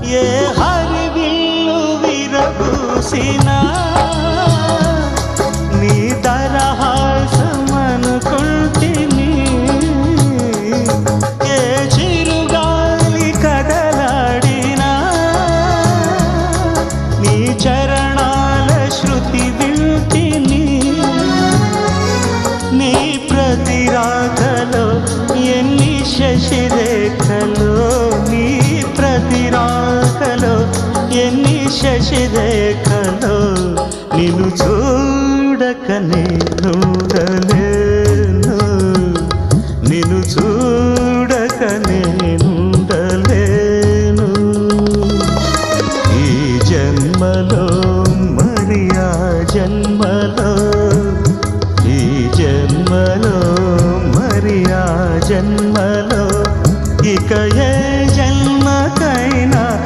ఏ హరివిల్లు విరబూసినా నీ దరహాసమనుకుంటిని. ఏ చిరుగాలి కదలాడినా నీ చరణాల శృతి వింటిని. నీ ప్రతి రాకలో ఎన్ని శశిరేఖలో, నీ ప్రతి రాకలో ఎన్ని శశిరేఖలో, నిన్ను చూడకనే ఉండలే.